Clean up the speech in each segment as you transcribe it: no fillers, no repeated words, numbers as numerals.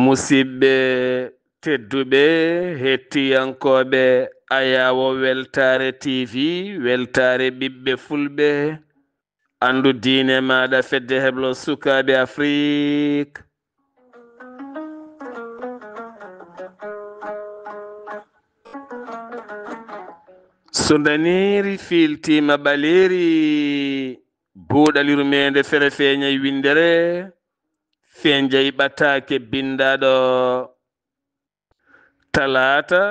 Musidɓe tedduɓe hettiyankoɓe Ayawo Weltare TV weltare ɓiɓɓe fulɓe andu diine maɗa fedde heblo sukaɓe Afrique. Sundaniri filtima ɓaleri buuɗaliru mende fere feñay windere fenjay ɓatake bindaɗo talata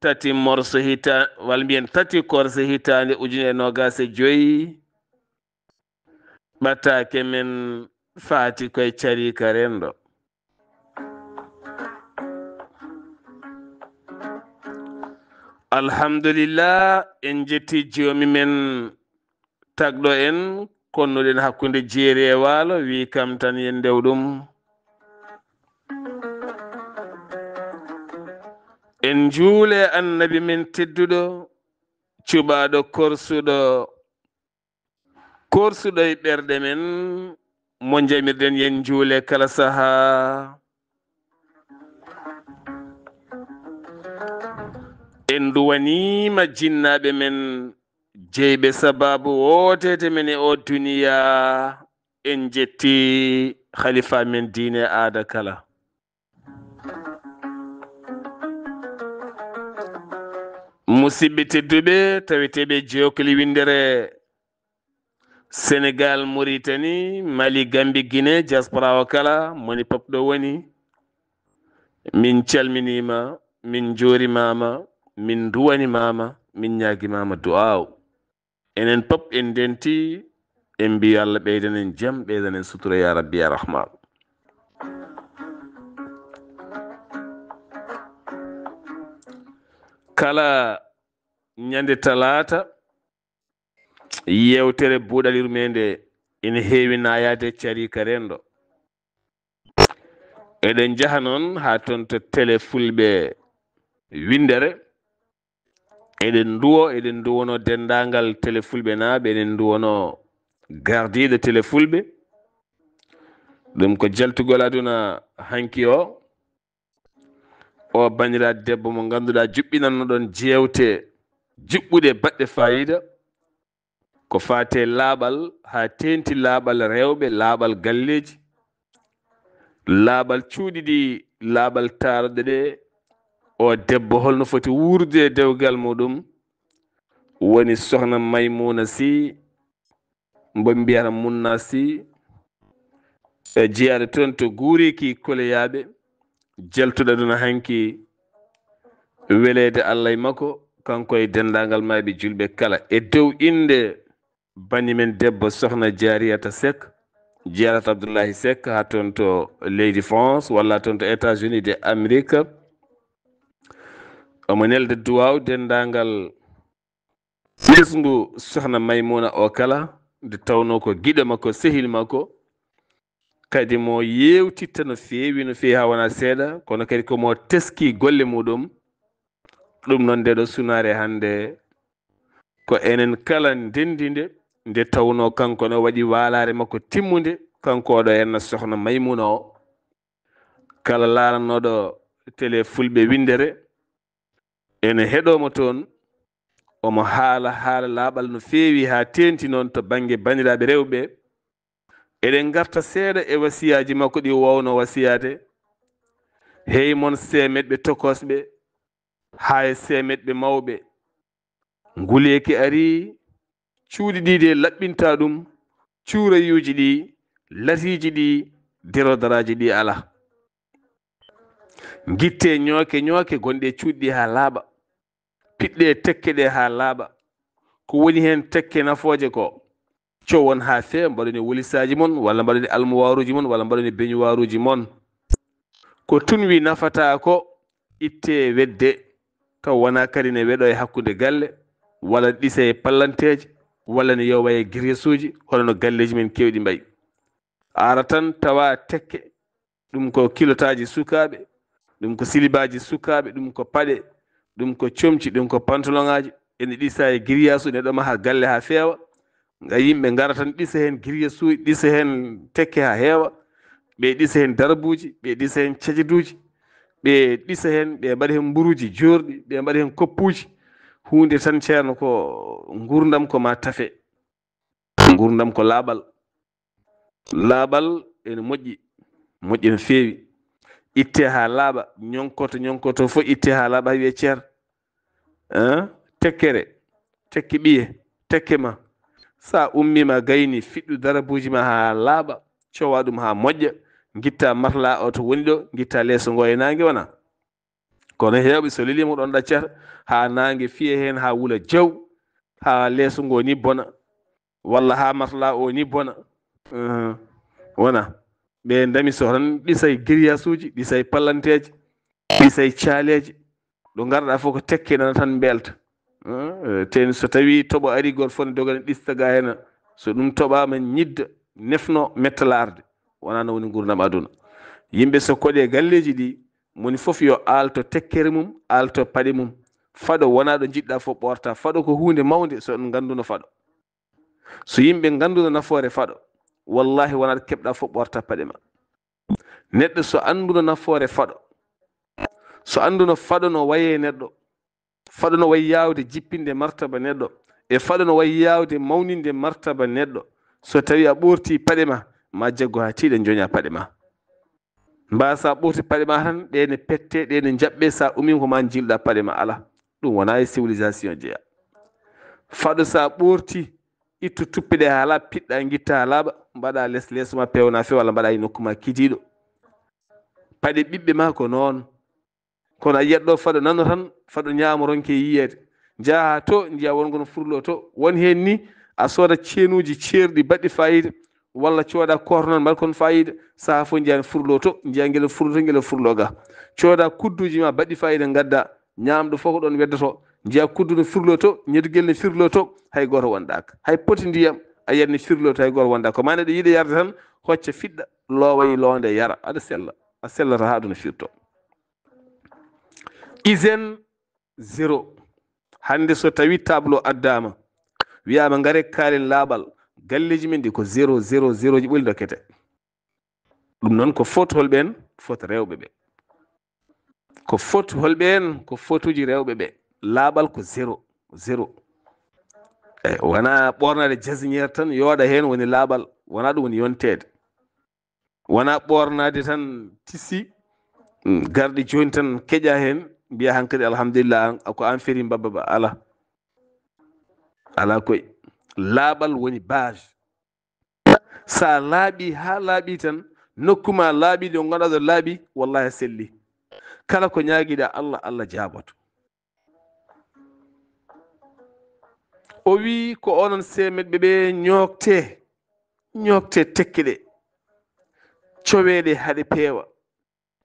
tati morso hita wala mbiyen tati korse hitande ujune nogase joyi ɓatake men faati koye carika rendo. Alhamdulillah en jetti jomi men tagɗo en konnuɗen hakkude jeeri e waalo wi kam tan yen ndew ɗum. En juule annabi men tedduɗo cuɓaɗo korsuɗo e ɓerɗe men mo jamirɗen yen juule kala saha. En duwanima jinnaɓe men jeyɓe sababu wotete men e o duniya en jetti khalifa men diine aada kala. Musidɓe tedduɓe taweteɓe jokoli windere Sénégal, Mauritanie, Mali, Gambie, Guinée, diaspora o kala moni pop ɗo woni min calminima, min jorimama, min duwanimama, min ñaguimama du'aw. Enen pop en denti en mbi Allah ɓeydanen jaam ɓeydanen sutura ya rabbi ya rahman. Kala ñande talata yewtere buuɗaliru mende ina heewi nayade carika rendo. Eɗen jaha noon ha toon to télé fulɓe windere eɗen duwono dendagal télé fulɓe naaɓe eɗen duwono gardiɗo télé fulɓe ɗum ko jaltugol aduna hanki o bandiraɗo debbo mo ganduɗa juɓɓinanno ɗon jewte juɓɓuɗe baɗɗe fayida ko fate laaɓal ha tenti laaɓal rewɓe, laaɓal galleji, laaɓal cuuɗi ɗi, laaɓal taroɗe ɗe. O debbo holno foti wurde e dewgal muɗum woni sohna Maymuna Sy mbo mbiyata Munna Sy e jeyaɗo toon to guuriki koloyaɓe jaltuɗo aduna hanki welede Allah e makko kanko e dendagal mayɓe julɓe kala e dow inde banimen debbo sohna Jariyata Seck, Jariyata Abdoullahi Seck ha toon to leydi France walla toon to États-Unis de Amérique. Omo nelde duwaw dendagal ɓesgu sohna Maymuna o kala nde tawno ko giɗo makko sehil makko kadi mo yewtitta no feewi ha wona seeɗa kono kadi komo teski golle muɗum. Ɗum noon ndeɗo sunare hande ko enen kala ndendinde nde tawno kanko no waɗi walare makko timmude kanko oɗo henna sohna Maymuna o kala laalanoɗo télé fulɓe windere ene heɗomo toon omo haala laaɓal no feewi ha tenti noon to banggue bandiraɓe rewɓe. Eɗen garta seeɗa e wasiyaji makko ɗi wowno wasiyade hey mon semeɗɓe tokosɓe ha e semeɗɓe mawɓe nguleki ari cuuɗi ɗiɗi laɓɓinta ɗum cuurayuji ɗi latiji ɗi derodaraji ɗi ala guitte ñooke gonɗe cuuɗi ɗi ha laaɓa piɗɗe tekke ɗe ha laaɓa ko woni hen tekke nafoje ko cowon ha feewa mbaɗoni wolisaji mon walla mbaɗoni almuwaruji mon walla mbaɗoni beñuwaruji mon ko tunwi nafata ko itte wedde taw wona kadi ne weɗo e hakkude galle walla ɗisa e pallanteje walla ne yowa e guerresuji hono no galleji men kewɗi mbayi ara tan tawa tekke ɗum ko kilotaji sukaɓe ɗum ko silibaji sukaɓe ɗum ko paɗe ɗum ko comci ɗum ko pantalon aji ene ɗisa e grillage neɗɗo maha galle ha feewa nga yimɓe ngara tan ɗisa hen grillage suji ɗisa hen tekke ha heewa ɓe ɗisa hen darbuji ɓe ɗisa hen cajaduji ɓe ɗisa hen ɓe mbaɗa hen mburuji jorɗi ɓe mbaɗa hen koppuji hunde tan ceerno ko gurdam ko ma tafe gurdam ko laaɓal ene moƴƴi no feewi itte ha laaɓa ñonkoto fof itte ha laaɓa ha wiye ceer tekkere tekki ɓiye tekke ma sa ummima gayni fiɗɗu darabuji ma ha laaɓa cowa ɗum ha moƴƴa guitta matelas o to woni ɗo guitta leeso ngo e nangue wona kono hewɓe so lelima ɗon ɗaccata ha nangue fiye hen ha wuula jaw ha leeso ngo ni bona walla ha matelas o ni bona wona ɓe ndami so tan ɗisay grillage uji ɗisay pallanteje ɗisay caaleje ɗo garɗa fof ko tekke nana tan belta ten so tawi toɓo ari goto fof ne dogana ɗistaga hen so ɗum toɓama ñidda nefno mettalarde wona no woni gurdam aduna yimɓe so koɗe galleji ɗi moni foof yo aalto tekkere mum aalto paɗe mum faɗo wona ɗo jiɗɗa fof ɓorta faɗo ko hunde mawde so ɗum ganduno faɗo so yimɓe ganduno nafoore faɗo wallahi wona ɗo keɓɗa fof ɓorta paɗe ma neɗɗo so anduno nafoore faɗo so anduno faɗo no waye neɗɗo faɗo no wayi yawde jippinde martaba neɗɗo e faɗo no wayi yawde mawninde martaba neɗɗo so tawi a ɓorti paɗe ma jaggo ha tiiɗe joña paɗe ma mbasa ɓorti paɗe ma tan ɗene pette ɗene jaɓɓe sa umima ko ma jilɗa paɗe ma ala ɗum wona e civilisation jeeya faɗo sa ɓorti ittu tuppiɗe ha laaɓa piɗɗa guitta ha laaɓa mbaɗa leeso ma pewna few walla mbaɗa e nokku ma kidiɗo paɗe ɓiɓɓe ma ko noon kono a yiyat ɗo faɗo nano tan faɗo ñaamo ronke yiyede jaaha to jiya wongo no furlo to won hen ni a sooda ceenuji ceerɗi baɗɗi fayida walla cooda kornon mbaɗa kon fayida saaha fof jiyani furlo to jiya guel furlo ga cooda kudduji ma baɗɗi fayida gadda ñamɗo fof ko ɗon weddoto jiya kuddu no firlo to ñeduguel ne firlo to hay goto wonɗaka hay poti ndiyam a yiyat ne firlo to hay goto wonɗaka ko ma neɗɗo yiiɗe yarde tan hocca fiɗɗa lowayi londe yara aɗa sella a sellata ha aduna firto hygiène zéro hande so tawi tableau addama wiyama ngare kaalen laaɓal galleji men ɗi ko 000 ji ɓoli dokkete ɗum noon ko faute holɓen faute rewɓe ɓe ko faute holɓen ko faute uji rewɓe ɓe laaɓal ko 0 eyyi wona ɓornade jasiniére tan yooɗa hen woni laaɓal wona ɗum woni yontede wona ɓornade tan tissi garɗi joni tan keƴa hen mbiya hankkadi alhamdulillah ko an feri mbabba ala koy laaɓal woni base sa laaɓi ha laaɓi tan nokkuma laaɓi ɗo ganduɗa ɗo laaɓi wallahi selli kala ko ñaguiɗa Allah jaboto o wi ko onon semeɗɓe ɓe ñokte tekke ɗe coweɗe haɗe peewa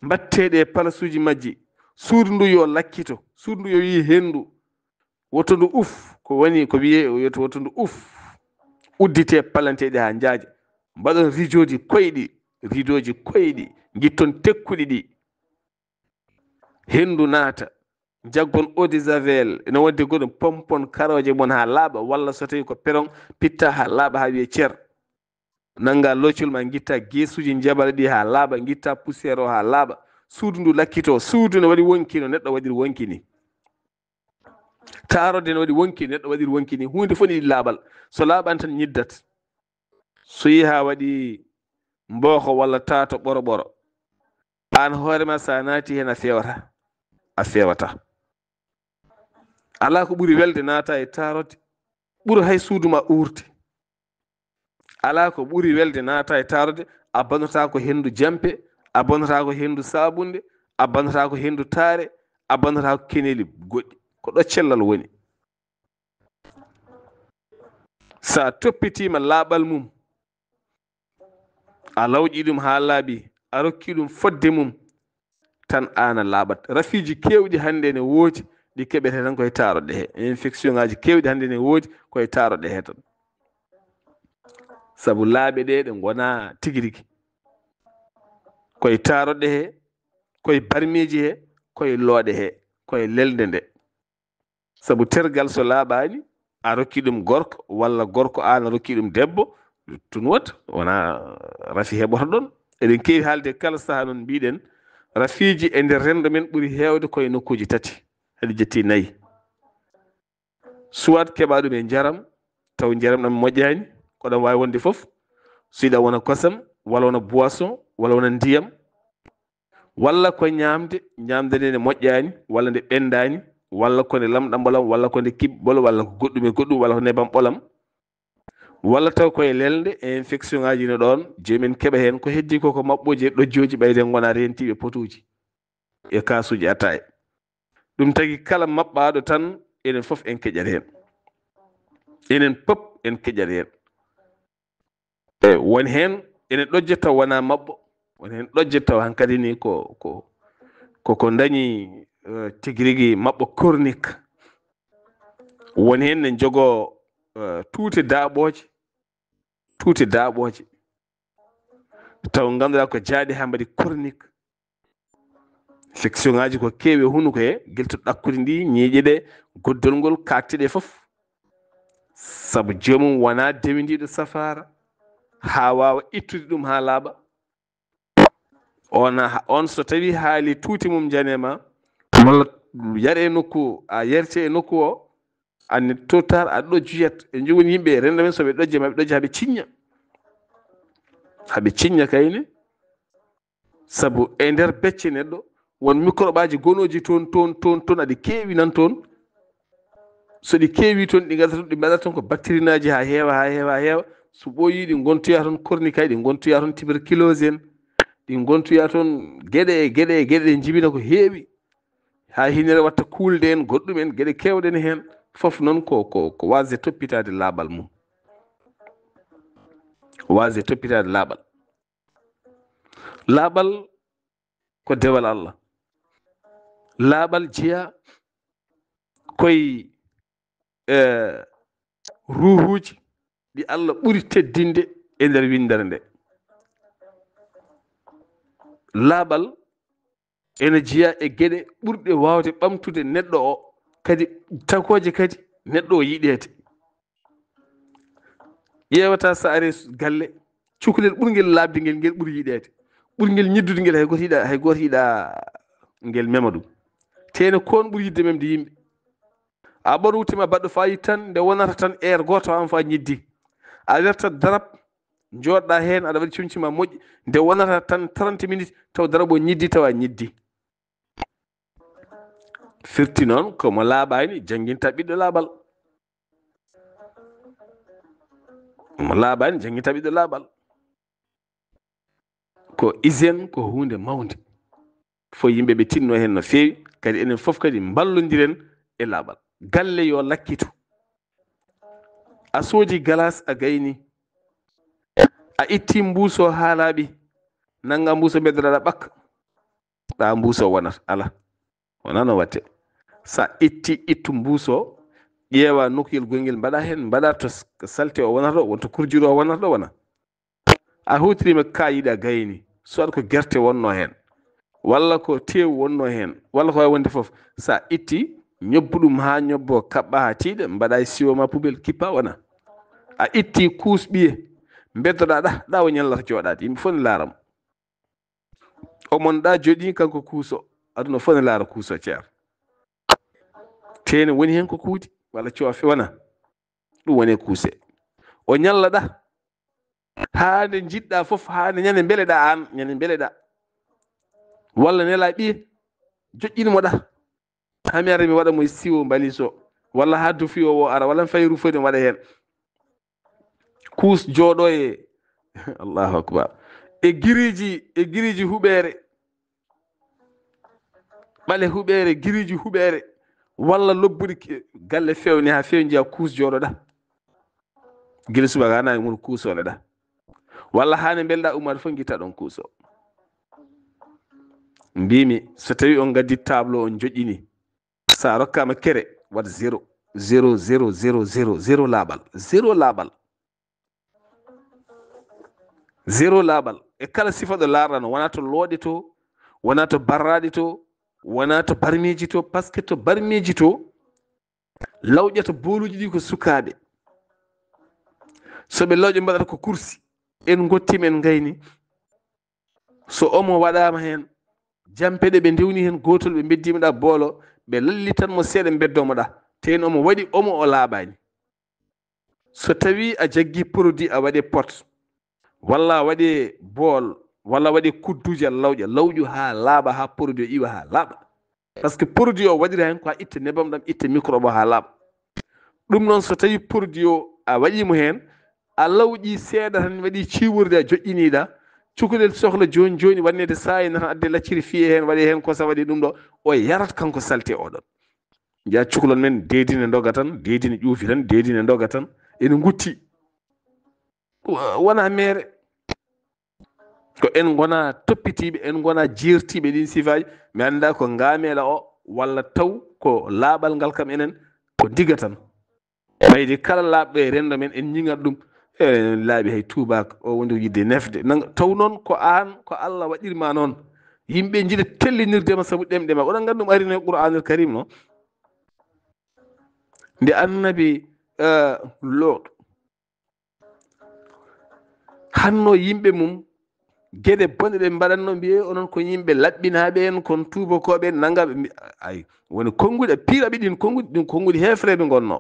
mbatteɗe e palasuji majji suudu ndu yo lakkito suudu ndu yo wi hendu woto ndu ko woni ko wiye woto ndu uddite palanteɗe ha jaaje mbaɗon ridoji koyɗi guitton tekkuɗi ɗi hendu naata jaggon eau de javel ene wonde goɗɗum pompon karoje mon ha laaɓa walla so tawi ko peron pitta ha laaɓa ha wiye ceer nanga loccol ma guitta gesuji jabala ɗi ha laaɓa guitta poussiére o ha laaɓa suudu ndu lakkito suudu ne waɗi wonki no neɗɗo waɗiri wonki ni tarode ne waɗi wonki neɗɗo waɗiri wonki ni hunde fof ni laaɓal so laaɓan tan ñiddat so yi ha waɗi mboko walla tato ɓoro an hoorema sa naati hen a fewata ala ko ɓuuri welde naata e tarode ɓuuri hay suuduma uurte ala ko ɓuuri welde naata e tarode a bannata ko hendu jampe a bannata ko hendu sabunde a bannata ko hendu taare a bannata ko keneli goɗɗi ko ɗo cellal woni sa toppitima laaɓal mum a lawƴi ɗum ha laaɓi a rokki ɗum fodde mum tan ana laaɓat rafiji kewɗi hande ne woodi ɗi keɓete tan koye taroɗe he infection ngaji kewɗi hannde ne woodi koye taroɗe he tan sabu laaɓe ɗe ɗe gona tigi rigi koye taroɗe he koye barmiji he koye looɗe he koye lelde nde sabu tergal so laaɓani a rokki ɗum gorko walla gorko an a rokki ɗum debbo tun wat wona rafi heɓoto ɗon eɗen kewi haalde kala saaha noon mbiɗen rafiji e nder rendo men ɓuuri hewde koye nokkuji tati haɗi jetti nayyi soit keɓa ɗum e jaram taw jaram ɗam moƴƴani ko ɗam wawi wonde foof so yiɗa wona kosam walla wona boisson walla wona ndiyam walla ko ñamde nde ne moƴƴani walla nde ɓendani walla ko nde lamɗam ɓolam walla ko nde kibbol walla ko goɗɗum e goɗɗum walla ko nebam ɓolam walla taw koye lelde infection ngaji ne ɗon jomumen keɓa hen ko heddi ko ko mabɓoji e ɗojjoji ɓayde gona rentiɓe potuji e kasuji ataye ɗum tagui kala mabɓaɗo tan enen foof en keƴat hen enen pop en keƴat hen won hen ene ɗojja taw wona mabɓo won hen ɗojja taw hankkadi ni ko dañi tigui rigui mabɓo chronique won hen ne jogo tuute daaɓoje taw ganduɗa ko jaaɗi ha mbaɗi chronique infection ngaji ko keewi hunuko he guelto ɗakkude ndi ñiiƴe ɗe goddol ngol kakteɗe foof sabu jomum wona dewindiɗo safara ha wawa ittude ɗum ha laaɓa on so tawi haali tuuti mum janema walla yare nokku a yerte e nokku o anne totar a ɗojjuyat e jogoni yimɓe rendo men soɓe ɗojje maɓe ɗojja haɓe ciñña kayne sabu e nder becce neɗɗo won microbe aji gonoji toon aɗi keewi nan toon so ɗi keewi toon ɗi gadata ɗi mbaɗata toon ko bactérie naji ha heewa so ɓooyi ɗi gontoya toon cornique ɗi gontoya toon tuberculose en ɗi gontoya toon gueɗe ɗe jibina ko heewi ha hinere watta kulde en goɗɗum en gueɗe kewɗen hen foof noon ko wasde toppitade laaɓal mum laaɓal ko dewal Allah laaɓal jeeya koye ruhuji ɗi Allah ɓuri teddinde e nder windere nde laaɓal ene jeeya e gueɗe ɓurɗe wawde ɓamtude neɗɗo o kadi tagoje kadi neɗɗo o yiɗede ƴewata sa ari galle cukalel ɓurguel labde ngel ɓuuri yiɗede ɓurguel ñiddude ngel hay goto yiiɗa ngel mema ɗum tene kon ɓuuri yidde memde yimɓe a ɓor wutima baɗɗo fayit tan nde wonata tan heure goto an fa ñiddi a wertat darab joɗɗa hen aɗa waɗi comcima moƴƴi nde wonata tan 30 minutes taw darab o ñiddi tawa ñiddi firti noon komo laaɓani jangguinta ɓiɗɗo laaɓal ko hygiène ko hunde mawde fo yimɓeɓe tinno hen no fewi kadi enen foof kadi ballodiren e laaɓal galle yo lakkitu a soodi galas a gayni a itti mbuuso ha laaɓi nanga mbuuso beddoɗaɗa ɓakka ɗa mbuuso wonata ala wona no watte sa ittu mbuuso ƴeewa nokkuyel gongel mbaɗa hen mbaɗa to salte o wonata ɗo wonto kurjuru o wonata ɗo wona a hutorima ka yiɗa gayni soit ko guerte wonno hen walla ko tew wonno hen walla ko wawi wonde foof sa itti ñobbu ɗum ha ñobbo kaɓɓa ha tiiɗa mbaɗa e siwo ma poubelle kippa wona a itti kuus ɓiye beddoɗa ɗa o ñallata jooɗade yimɓe fof ne laaramo o monɗa jooɗi kanko kuuso aduna fof ne laara kuuso ceer tene woni hen ko kuuɗi walla coofe wona ɗum woni kuuse o ñallaɗa ha nde jiɗɗa foof ha nde ñande beeleɗa walla nela ɓiye joƴƴinmoɗa hami ara mi waɗa mo siwo mbaliso walla ha dufi o ara walla mi fayi rufode mi waɗa hen kuus jooɗo e allahu akbar e giriji huɓere ɓale huɓere giriji huɓere walla lobbuɗi galle fewni ha fewi jiya kuus jooɗoɗa guila subaka ha nani mun kuusoneɗa walla hane belɗa ummade fof guitta ɗon kuuso mbimi so tawi on gaddi tableau on joƴƴini sa rokkama kere wat 0 0 0 0 0 0 laaɓal 0 laaɓal 0 laaɓal e kala sifa ɗo larɗano wona to looɗe to wona to barraɗe to wona to barmiji to par ce que to barmiji to lawƴata boluji ɗi ko sukaɓe so ɓe lawƴe mbaɗata ko kursi en gottima en gayni so omo waɗama hen jampeɗe ɓe ndewni hen gotol ɓe beddimaɗa boolo ɓe lallitanmo seeɗa beddomoɗa tein omo waɗi omo o laaɓani so tawi a jaggi produit a waɗe pot walla a waɗe bool walla waɗe kudduji a lawƴa lawƴu ha laaɓa ha produit o iwa ha laaɓa par ce que produit o waɗira hen ko ha itta nebam ɗam itta microbe o ha laaɓa ɗum noon so tawi produit o a waɗimo hen a lawƴi seeɗa tan waɗi ciwurde a joƴƴiniɗa cukalel sohla joni joni wannede sayi tan adde lacciri fiye hen waɗe hen kosa waɗi ɗum ɗo o yarat kanko salte oɗon jaa cukalon men deedine doga tan deedine ƴuufi tan deedine doga tan ene gutti wona mere ko en gona toppitiɓe en gona jertiɓe ɗin sifaji mi anda ko ngamela o walla taw ko laaɓal ngal kam enen ko diga tan mayde kala laaɓɗo e rendo men en ñigat ɗum e laaɓi hay tubak o wonde yidde nefde taw noon ko an ko Allah waɗirma noon yimɓe jiiɗa tellinirdema saabu ɗemɗema oɗon gandi ɗum arino e qur'anul karim no nde annabi Lot hanno yimɓe mum gueɗe bonɗe ɗe mbaɗanno mbiye onon ko yimɓe laɓɓinaɓe en kon tubakoɓe en naggaɓe ay woni konguɗi a piiraɓe ɗin konguɗi hefreɓe gonno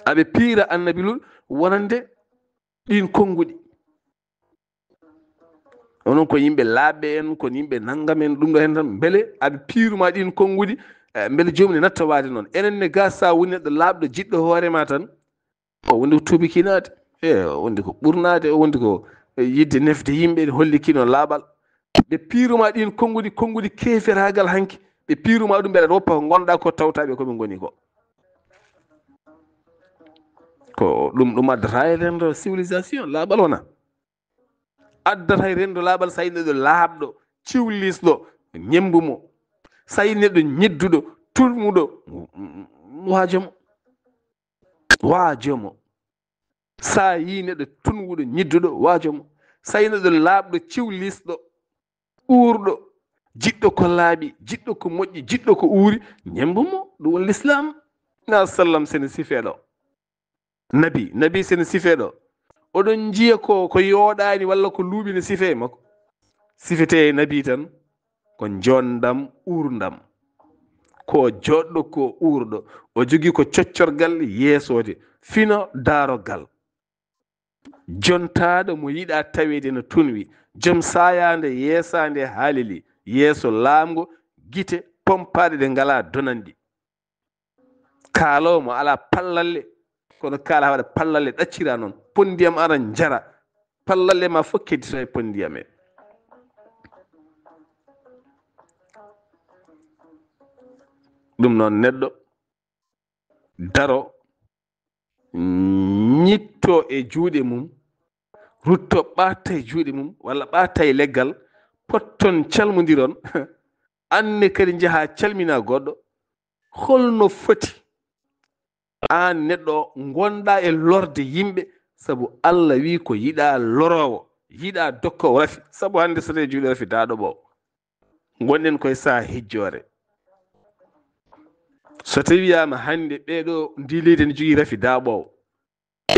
aɓe piira annabi Lut wonande ɗin konguɗi onon ko yimɓe laaɓɓe en kon yimɓe naggamen ɗum ɗo hen tan beele aɓe piiruma ɗin konguɗi beele jomum ne natta waade noon enen ne ga sa woni neɗɗo laaɓɗo jiɗɗo hoorema tan o wonde ko tuubikinade wonde ko ɓurnade o wonde ko yidde nefde yimɓe hollikino laaɓal ɓe piiruma ɗin konguɗi keeferagal hanki ɓe piiruma ɗum mbeɗa woppa ko gonɗa ko tawtaɓe koɓe goni ko ɗum addata e rendo civilisation laaɓal wona addata e rendo laaɓal sa yi neɗɗo laaɓɗo ciwlisɗo ñembumo sa yi neɗɗo ñedduɗo tulmuɗo waajomo sa yi neɗɗo tunwuɗo ñidduɗo waajomo sa yi neɗɗo laaɓɗo ciwlisɗo uurɗo jiɗɗo ko laaɓi jiɗɗo ko moƴƴi jiɗɗo ko uuri ñembumo ɗum woni l'islam na sallam sene sifeɗo nabi sene sifeɗo oɗon jiya ko yooɗani walla ko luuɓi ne sife makko sifete e nabi tan ko jondam uurdam ko joɗɗo ko uurɗo o jogui ko coccorgal yeesode fino daarogal jontaɗo mo yiɗa tawede no tunwi joom sayande yeesande haalili yeeso laamgo guite pompaɗe ɗe ngala donanɗi kaalowo mo ala pallalle kono kaala waɗa pallalle ɗaccira noon pondiyam ara jara pallalle ma fof keddito e pondiyam e ɗum noon neɗɗo daro ñitto e juuɗe mum rutto ɓatta e juuɗe mum walla ɓatta e leggal potton calmodiron anne kadi jaaha calmina goɗɗo holno foti an neɗɗo gonɗa e lorde yimɓe saabu Allah wi ko yiɗa lorowo yiɗa dokkowo rafi saabu hande so tawi juuɗe rafi daɗo ɓo gonɗen koye saha hijjore so tawi wiyama hande ɓeɗo ndi leydi ne jogui rafi daaɓowo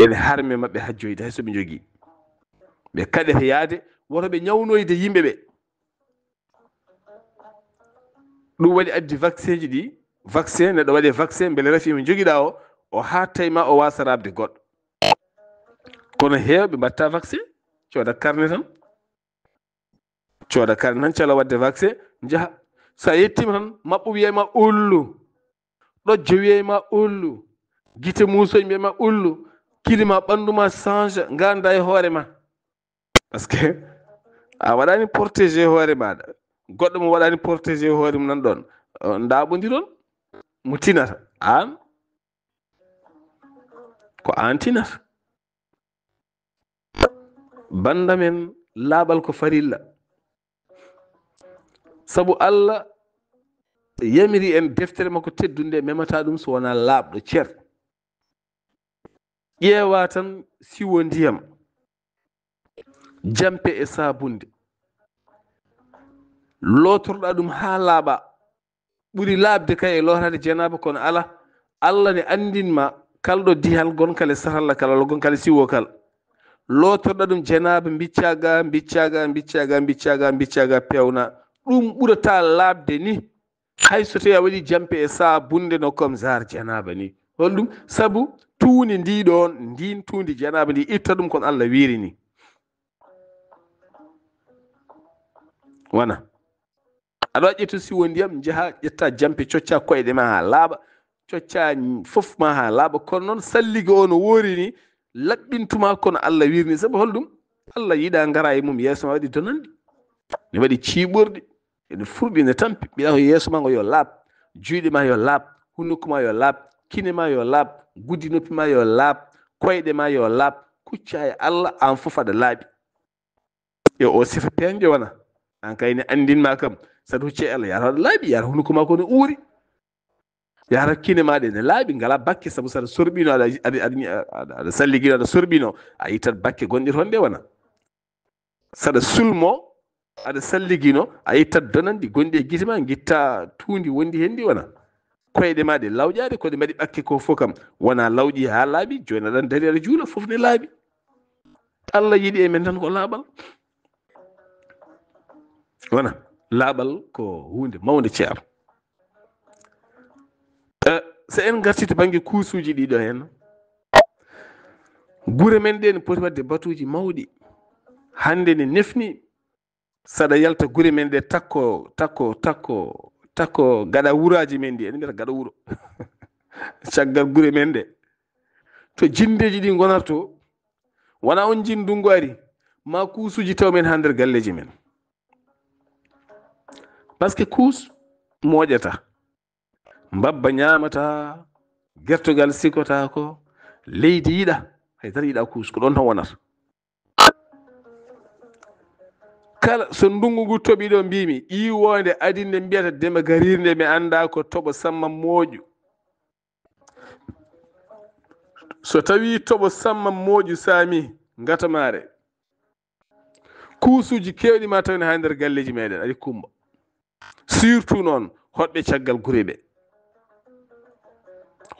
ene harme mabɓe hajjoyde hay soɓe jogui ɓe kaɗete yaade woto ɓe ñawnoyde yimɓeɓe ɗum waɗi addi vaccin ji ɗi vaccin neɗɗo waɗe vaccin beele rafi mo joguiɗa o hattay ma o wasa rabde goɗɗo kono hewɓe mbatta vaccin cooda carnet tan calo wadde vaccin jaaha sa yettima tan mabɓo wiyayma ullu ɗojjo wiyayma ullu guite musoñ mbiyama ullu kilima ɓanduma change ganda e hoorema par ce que a waɗani protégé hoore maɗa goɗɗo mo waɗani protégé hoore mum nan ɗon daɓodiron mo tinata an ko an tinata banda men laaɓal ko farilla saabu Allah yamiri en deftere makko teddunde memata ɗum so wona laaɓɗo cer ƴeewa tan siwo ndiyam jampe e sabunde lotorɗa ɗum ha laaɓa ɓuri laabde kay e lotade janaba kono ala Allah ne andinma kalɗo dihal gonkale saralla kala walla gonkale siwo kal lotorɗa ɗum janaba biccaga pewna ɗum ɓurata laabde ni hay so tawi a waɗi jampe e sabunde no comme jar janaba ni holɗum sabu tuuni ndiɗon ndin tuundi janaba ndi itta ɗum kono Allah wiiri ni wona aɗa waɗi ƴettu siwo ndiyam jaha ƴetta jampe cocca koyɗe ma ha laaɓa cocca fof ma ha laaɓa kono noon salligo o no woori ni laɓɓintuma kono Allah wiiri ni sabu holɗum Allah yiɗa ngara e mum yeeso ma waɗi donandi ne waɗi ciiɓorɗi ene furɗi ne tampi mbiɗa ko yeeso ma ngo yo laaɓ juuɗe ma yo laaɓ hunnuko ma yo laaɓ kine ma yo laaɓ guddi noppi ma yo laaɓ koyɗe ma yo laaɓ kucca e Allah an fof aɗa laaɓi yo o sifa peŋƴo wona an kayne andinma kam saɗa hucci e Allah yara aɗa laaɓi yara hunnuko ma ko ne uuri yara kine maɗe ne laaɓi ngala bakke sabu saɗa sorɓino aɗa salligino aɗa sorɓino a yittat bakke gonɗe toon ɗe wona saɗa sulmo aɗa salligino a yittat donandi gonɗi e guite ma guitta tuundi wondi hen ndi wona koyɗe ma ɗe lawƴade koɗe mbaɗi ɓakke ko fof kam wona lawƴi ha laaɓi joni aɗan daari aɗa juula fof ne laaɓi Allah yiɗi e men tan ko laaɓal wona laaɓal ko hunde mawde ceer so en garti to banggue kuusuji ɗiɗo hen guure men ɗe ne poti wadde batuji mawɗi hande ne nefni saɗa yalta guure men ɗe takko gaɗa wuraji men ɗi ene mbiyata gaɗa wuuro caggal guure men ɗe to jindeji ɗi gonarto wona on jin ndungu ari ma kuusuji taw men ha nder galleji men par ce que kuus moƴata mbabba ñamata gertogal sikota ko leydi yiɗa haydara yiɗa kuus ko ɗon tan wonata kala so ndungu ngu toɓi ɗo mbimi ƴiwonde adinde mbiyata dema garirde mi anda ko toɓo samma moƴu so tawi toɓo samma moƴu saami gatamare kuusuji kewɗi ma tawne ha nder galleji meɗen aɗi kumba surtout noon hoɗɓe caggal gure ɓe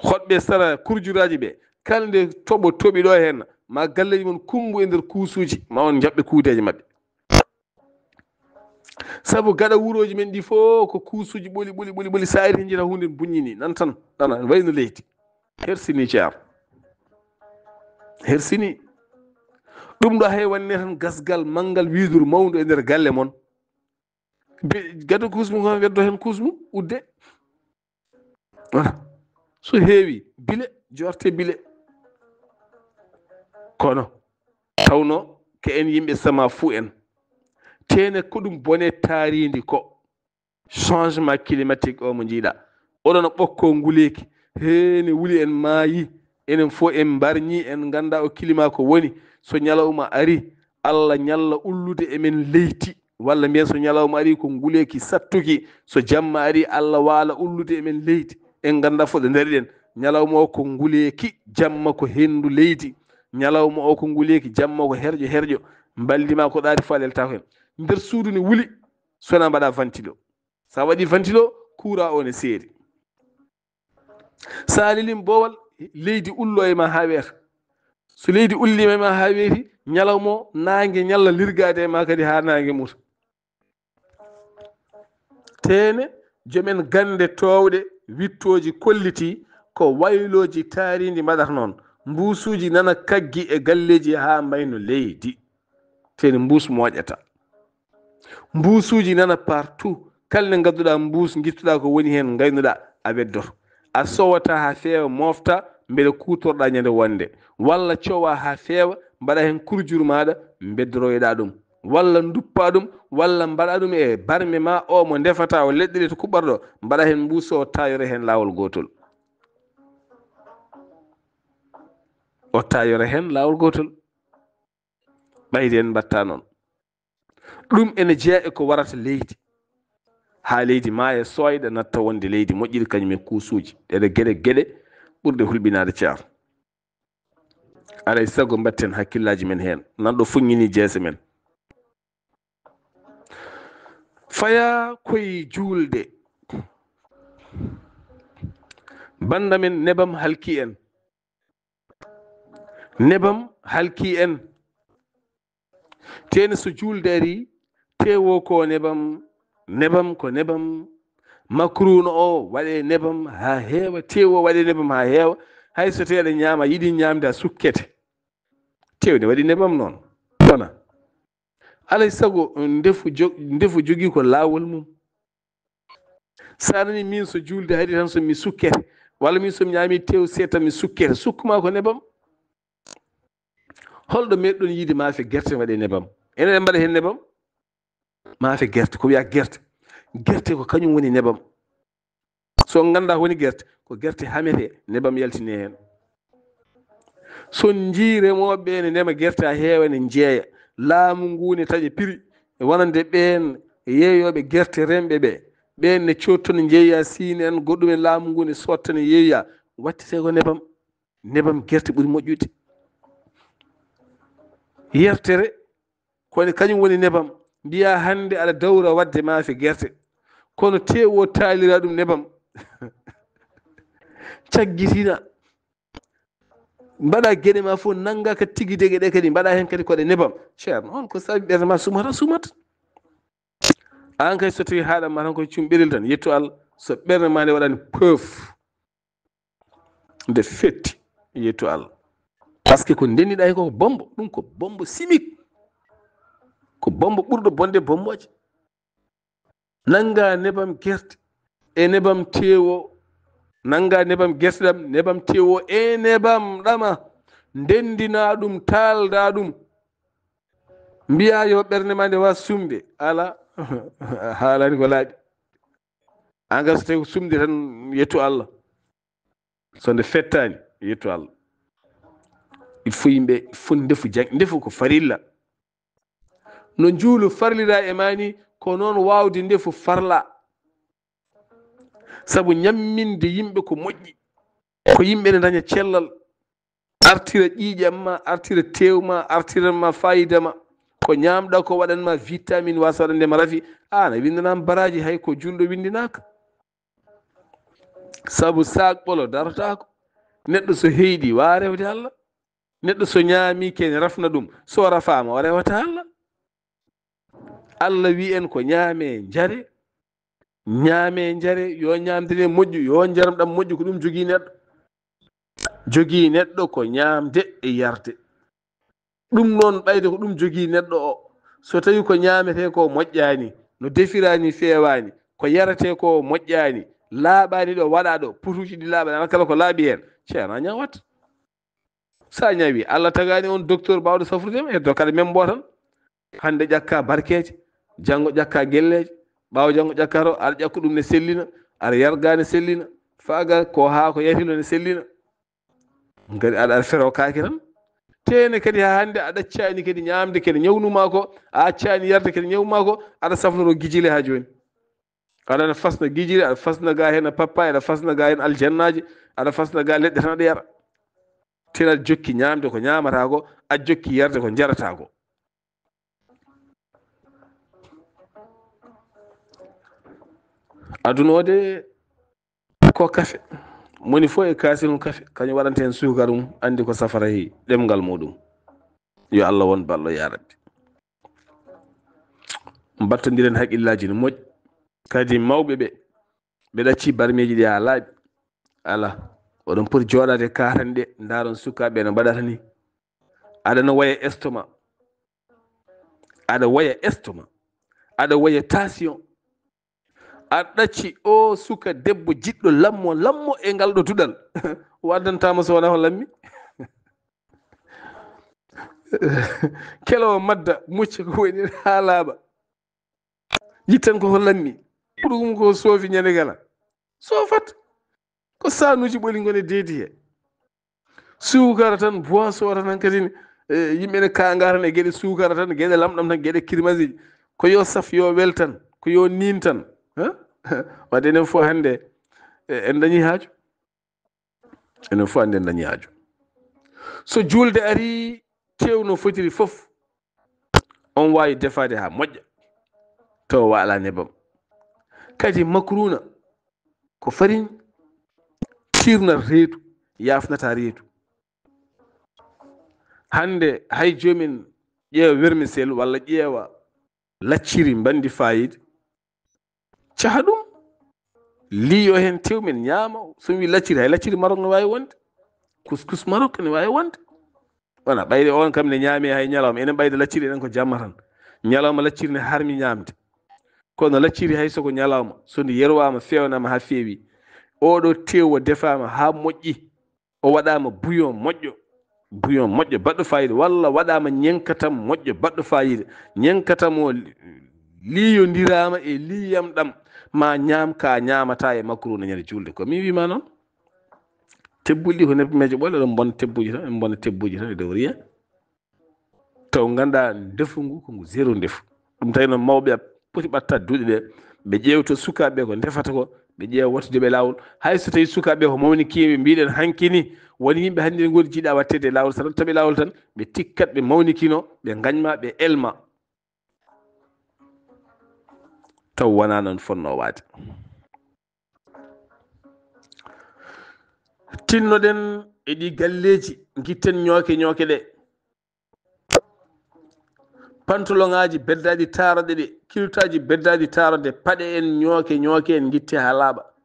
hoɗɓe sara kurjuraji ɓe kala nde toɓo toɓi ɗo hen ma galleji mon kumbu e nder kuusuji ma on jaɓɓe kuudeji mabɓe sabu gaɗa wuroji men ɗi fof ko kuusuji ɓoli sa ari jita hunde buññini nan tan ɗana wayno leydi hersini ceer hersini ɗum ɗo hay wanne tan gasgal manggal widuru mawdu e nder galle mon gaddo kuusmum ko weddo hen kuusmum udde wona so heewi bile jorte bile kono tawno ke en yimɓe sama fuu en tene ko ɗum bone taaridi ko changement climatique o mo jiiɗa oɗon ɓokko nguleki hene wuli en maayi enen fof en mbarñi en ganda o climat ko woni so ñalawma ari Allah ñalla ullude emen leyti walla mbiyen so ñalawma ari ko nguleki sattuki so jamma ari Allah waala ullude emen leydi en ganda fof ɗo dariɗen ñalawma o ko nguleki jamma ko hendu leydi ñalawma o ko nguleki jamma ko herƴo mballima ko ɗaari fa lelta ko hen nder suudu ne wuli sona mbaɗa ventilo sa waɗi ventilo courant o ne seeri sa lilim bowal leydi ullo e ma ha weeta so leydi ullima e ma ha weeti ñalawma o nangue ñalla lirgade e ma kadi ha nangue muta tene joomen gande towɗe wittoji kolliti ko wayloji taaridi mbaɗata noon mbuusuji nana kaggi e galleji ha mbayno leydi tene mbuus moƴata mbuusuji nana partout kala nde gadduɗa mbuus guittuɗa ko woni hen gaynuɗa a weddoto a sowata ha feewa mofta beele kutorɗa ñande wonde walla cowa ha feewa mbaɗa hen kurjuru maɗa beddoroyɗa ɗum walla duppa ɗum walla mbaɗa ɗum e barme ma o mo defata o leɗɗe ɗe to kuɓɓarɗo mbaɗa hen mbuus o tayore hen lawol gotol o tayore hen lawol gotol ɓayde en mbatta noon ɗum ene jeeya e ko warata leydi ha leydi maaya soyda natta wonde leydi moƴƴiri kañumen kuusuji ɗeɗe geɗe ɓurde hulɓinade caar. aray sago mbatten hakkillaji men hen nanɗo fuññini jeese men. faya koye juulde banda men nebam halki en, nebam halki en. teni so juulde ari tewo ko nebam ko nebam makruno o waɗe nebam ha heewa, tewo waɗe nebam ha heewa. hay so teɗa ñaama yiɗi ñamde a sukkete, tewde waɗi nebam noon wona. alay sago ndefu jogii ko laawol mum. sa nani min so juulde hari tan so mi sukkete, walla min somi ñaami tew seeɗa mi sukkete, sukkuma ko nebam. holɗo meɗɗon yiide maafe gerte waɗe nebam? enen mbaɗa hen nebam. maafe gerte ko wiya gerte ko kañum woni nebam. so ganda woni gerte ko gerte hamete nebam yaltini hen. son jii remoɓe ene ndema gerte ha heewa ne jeeya, laamu ngu ne taƴa prix wonande ɓen yeeyoɓe gerte remɓe ɓe, ɓen ne cottono jeeya siine en goɗɗumen, laamu ngu ne sotta ne yeeya, wattete ko nebam. nebam gerte ɓuuri moƴƴude. yertere kone kañum woni nebam. mbiya hande aɗa dawra wadde maafe gerte, kono tewo taalira ɗum nebam. caggitina mbaɗa gueɗe ma fof nanga ka tigui degue ɗe kadi mbaɗa hen kadi koɗe nebam. ceerno on ko sabi ɓerde ma sumata. an kay so tawi haɗanma tan koye cumɓiril tan yettu Allah. so ɓerde ma nde waɗani peuf nde fetti yettu Allah. par ce que ko ndenniɗa ko bombo, ɗum ko bombo chimique, ko bombo ɓurɗo bonde bomboje. nanga nebam gerte e nebam tewo, nanga nebam gerte ɗam, nebam tewo e nebam ɗama, ndendina ɗum, taalda ɗum, mbiya yo ɓerde ma nde was sumde. ala haalani ko laaɓi. anga so tawi ko sumde tan yettu Allah, so nde fettani yettu Allah. il faut yimɓe fo ndefu ko farilla. no juulu farlira e mani ko noon wawde ndefu farla. sabu ñamminde yimɓe ko moƴƴi, ko yimɓe ne daña cellal, artira ƴiiƴam ma, artira tewma, artiranma fayida ma, ko ñamɗa ko waɗanma vitamine wasa waɗandema rafi. an a windanama baraji hay ko julɗo windinaka. sabu sac ɓolo darotako. neɗɗo so heyɗi wa rewde Allah, neɗɗo so ñaami kene rafna ɗum, so rafama o rewata Allah. Allah wi en ko ñaame jare, ñaame jare, yo ñamdene moƴƴu, yo jaram ɗam moƴƴu, ko ɗum jogii neɗɗo ko ñamde e yarde. ɗum noon ɓayde ko ɗum jogii neɗɗo o. so tawi ko ñamete ko moƴƴani, no defirani fewani, ko yarate ko moƴƴani, laaɓani ɗo waɗa ɗo, putuji ɗi laaɓani, ana kala ko laaɓi hen, ceerno a ñawat. sa ñawi Allah tagani on docteur bawɗo safrudema, heddo kada membo tan. hande ƴakka barkeje, janggo ƴakka gelleje, ɓawo janggo ƴakka to aɗa ƴakka ɗum ne sellina, aɗa yarga ne sellina, faga ko ha ko yatino ne sellina, kadi aɗa fero kaake tan. tene kadi ha hande a ɗaccani kadi ñamde kadi ñawnuma ko, a accani yarde kadi ñawma ko, aɗa safnoro guijile ha joni. aɗa fasna guijile, aɗa fasna ga hen pappa, aɗa fasna ga hen aljannaji, aɗa fasna ga leɗɗe tan aɗa yara. tena aɗa jokki ñamde ko ñamata ko, a jokki yarde ko jarata ko. adunode ko kafe, moni fo e kaasino kafe kañum waɗanta hen sukar mum, andi ko safara heewi ɗemgal muɗum. yo Allah won ballo ya rabbi. mbattodiren haqqillaji no moƴƴi, kadi mawɓe ɓe ɗacci barmeji ɗi ha laaɓi. ala oɗon poti joɗade kaatan ɗe, daron sukaɓe no mbaɗata ni. aɗa waya estomac, aɗa waya tension, aɗa ɗacci o suka debbo jiɗɗo lammo e ngal ɗo duɗal waddantama so wona ko lammi. kelowo madda mucca ko woni ha laaɓa, yittan koko lammi, ɓuɗum ko soofi ñande kala sofat, ko sanuji ɓoli gone deedi he. sukara tan, boisson tan kadi yimɓe ne kanga tan e gueɗe sukara tan, gueɗe lamɗam tan, gueɗe kirmasi, ko yo saf yo wel tan, ko yo nin tan, wadde enen fof hannde en dañi haaju, enen fof hannde en dañi haaju. So julde ari tew no fotiri fof on wawi defade ha moƴƴa taw wala nebam. Kadi makruna ko farine tirnata reedu yafnata reedu. hande hay jomin ƴeewa vermicelle walla ƴeewa lacciri bandi fayida caha ɗum liyo hen tewmen ñaama. somi wi lacciri, hay lacciri Maroc ne wawi wonde, couscous Maroc ne wawi wonde. wona ɓayde on kam ne ñaami hay ñalawma, enen ɓayde lacciri enen ko jamma tan. ñalawma lacciri ne harmi ñamde, kono lacciri hay soko ñalawma so nde yerwama fewnama ha feewi, oɗo tew o defama ha moƴƴi, o waɗama bouillon moƴƴo baɗɗo fayida, walla waɗama ñenkatam moƴƴo baɗɗo fayida. ñenkatam o liyodirama e liyam ɗam ma ñam ka ñamata e makruna ñande julde. ko mi wima noon tebbuli ɗi ko nebbemeje ɓole ɗon bonna tebbuji tan, en bonna tebbuji tan e dow rien, taw ganda ndefu ngu ko ngu zéro ndefu. ɗum tawi noon mawɓe poti ɓattade duuɗe ɗe ɓe ƴewta sukaɓe ko defata ko, ɓe ƴeewa wattudeɓe lawol. hay so tawi sukaɓe ko mawni kiɓe mbiɗen hankkini woni yimɓe hannde ne godi jiiɗa wattede lawol, so tawi lawol tan ɓe tikkat ɓe mawnikino, ɓe gañma, ɓe elma, taw wona noon fonno waade. tinnoɗen e ɗi galleji guitten ñooke ɗe, pantalon ngaji beddaɗi taroɗe ɗe, kiltaji beddaɗi taroɗe, paɗe en ñooke en guitte ha laaɓa.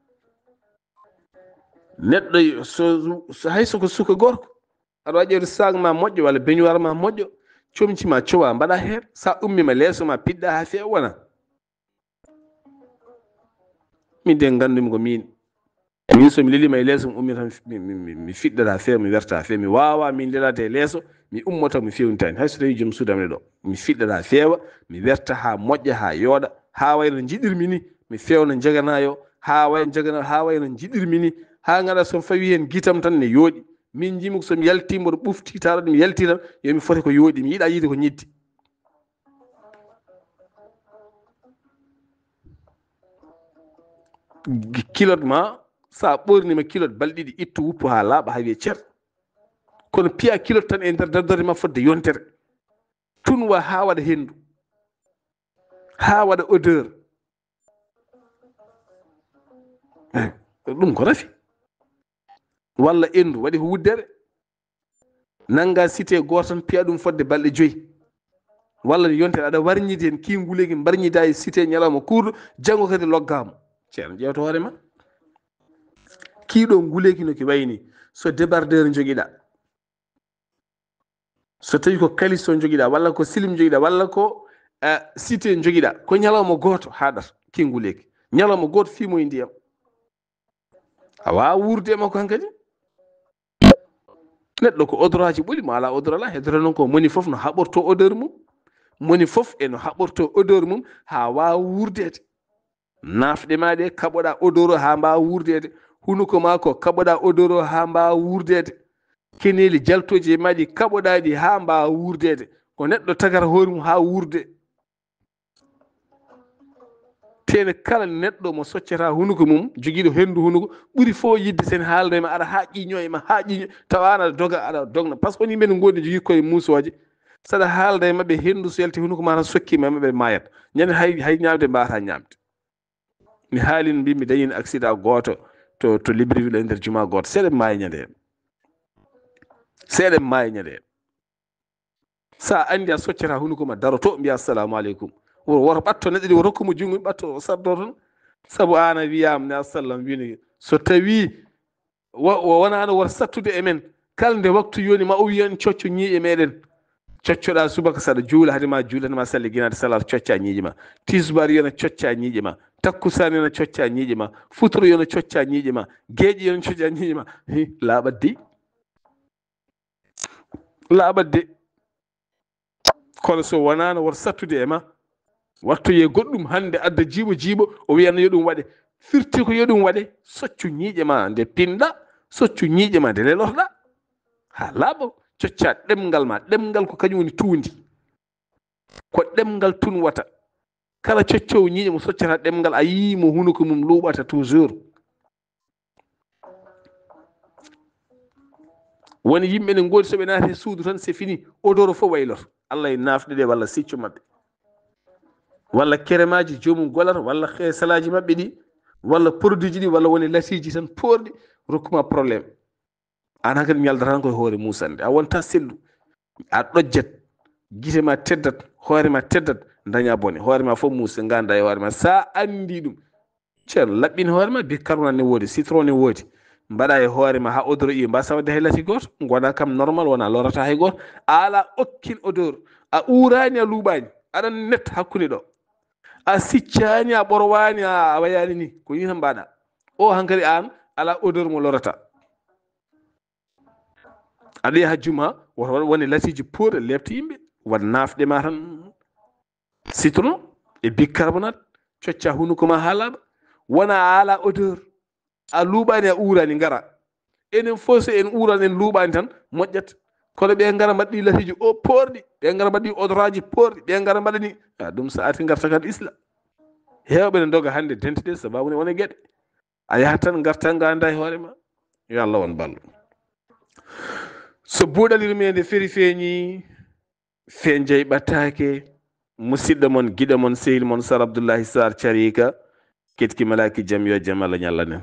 neɗɗo hay soko suka gorko aɗa waɗi ƴewde sac ma moƴƴo walla beignoire ma moƴƴo, comci ma cowa mbaɗa hen, sa ummima leeso ma piɗɗa ha feewa. wona min de gandumi ko min somi lelima e leeso mi ummi tan mi fiɗɗata feewa, mi werta feewa. mi wawa min lelade e leeso mi ummoto mi fewnitani, hay so tawi joom suudam ɗo mi fiɗɗata feewa, mi werta ha moƴƴa ha yooɗa, ha wayno jiɗirmi ni, mi fewna jaganayo ha wayno jiɗirmi ni, ha gaɗa so fawi hen guitam tan ne yooɗi. min jimi ko somi yaltimo ɗo ɓufti taroɗe mi yalti tan yomi foti ko yooɗi, mi yiiɗa yiide ko ñiddi. kilote ma sa ɓornima kilote balɗe ɗiɗi ittu wuppu ha laaɓa ha wiye cer, kono piya kilote tan e nder daddorde ma fodde yontere, tunwa ha waɗa hendu, ha waɗa odeur. ɗum ko rafi. walla endu waɗi ko wuddere, nanga cité goto tan piya ɗum fodde balɗe 5, walla yontere aɗa warñidi hen kinguleki mbarñida e cité ñalawma kurɗo, janggo kadi loggama. ceerno ƴewta hoorema, kiiɗo nguleki no ki wayni, so débardeur joguiɗa, so tawi ko kaliso joguiɗa, walla ko silim joguiɗa, walla ko cité joguiɗa, ko ñalawma goto haɗata kinguleki, ñalawma goto fimoye ndiyam, a wawa wurde makko hankadi. neɗɗo ko odoraji ɓuuri mo ala odor ala, hedoro noon ko moni foof no haɓorto odeur mum, moni foof eno haɓorto odeur mum ha wawa wurdede. nafɗe ma ɗe kaɓoɗa odeur o ha mbawa wurdede, hunuko ma ko kaɓoɗa odeur o ha mbawa wurdede, keneli jaltoji e maɗi kaɓoɗaɗi ha mbawa wurdede, ko neɗɗo tagata hoore mum ha wurde. tene kala neɗɗo mo soccata hunuko mum joguiɗo hendu hunuko ɓuuri fo yidde sen haaldema aɗa haaƴƴiño ema haaƴƴiño tawa an aɗa dogna par ce que on yimɓe ne godi jogui koye musoje, saɗa haalda e mabɓe hendu so yalti hunuko ma tan sokkima e mabɓe mayat ñande hay ñamde mbawata ñamde. mi haalino mbimi dañino accident goto to Libreville e nder juma goto, seeɗa maayi ñande hen, seeɗa maayi ñande hen. sa andi a soccata hunuko ma daroto mbiya assalamu aleykum, woto ɓatto neɗɗo ɗi o rokkumo jungo ɓatto o sardo toon, saabu an a wiyama ne asallam wini so tawi wonano woto sattude e men, kala nde waktu yoni ma o wiyan cocco ñiiƴe meɗen, coccoɗa subaka saɗa juula hadema juula hadema salli guinade salat cocca ñiiƴe ma, tisbar yona cocca ñiiƴe ma, takkusani yona cocca ñiiƴe ma, futuro yona cocca ñiiƴe ma, gueeƴi yona cocca ñiiƴe ma. laaɓat de kono so wonano woto sattude e ma, wattoye goɗɗum hande adda jiiɓo o wiyanno yo ɗum waɗe, firti ko yo ɗum waɗe, soccu ñiiƴe ma nde pinɗa, soccu ñiiƴe ma nde lelorɗa ha laaɓa, cocca ɗemgal ma. ɗemgal ko kañum woni tuundi, ko ɗemgal tunwata, kala coccow ñiiƴe mo soccata ɗemngal a yii mo hunuko mum luuɓata toujours. woni yimɓe ne ngoodi so ɓe naati suudu tan c'est fini odoro fof wayloto allah e naafɗe ɗe walla siccu maɓɓe walla keremaji joomum golata walla salaji maɓɓe ɗi walla produit ji ɗi walla woni lasiji tan poorɗi rokkuma probléme an hankadi ñaldata tan koye hoore musande a wonta sellu a ɗojjat guite ma teddat hoorema teddat daña bone hoorema fof muuse ganda e hoorema sa andi ɗum ceerno laɓɓin hoorema bicarbonate ne woodi citron ne woodi mbaɗa e hoorema ha odeur i mbasa wadde hay lati goto gona kam normal wona lorata hay goto ala aucune odeur a uurani a luuɓani aɗan netta hakkude ɗo a siccani a ɓorowani a wayani ni ko ni tan mbaɗa o hankkadi an ala odeur mo lorata aɗa yaha juma woni latiji pour lebta yimɓe wat nafɗe ma tan citron e bicarbonate cocca hunuko ma ha laaɓa wona ala odeur a luuɓani a uurani ngara enen fof so en uurani en luuɓani tan moƴƴat kono ɓe ngara mbaɗɗi latiji o poorɗi ɓe ngara mbaɗɗi odoraji poorɗi ɓe ngara mbaɗani ɗum so arti garta kadi isla hewɓe ne doga hande dentité sababu ne wona gueɗe a yahat tan garta ganda e hoorema yo Allah won ballo so buuɗalirmede feri feeñi fe jeyi ɓattake musidɗo mon guiɗo mon sehil mon Sar Abdoullahi Sarr Thiarika ketki malaki jaam yo jaam Allah ñalla nen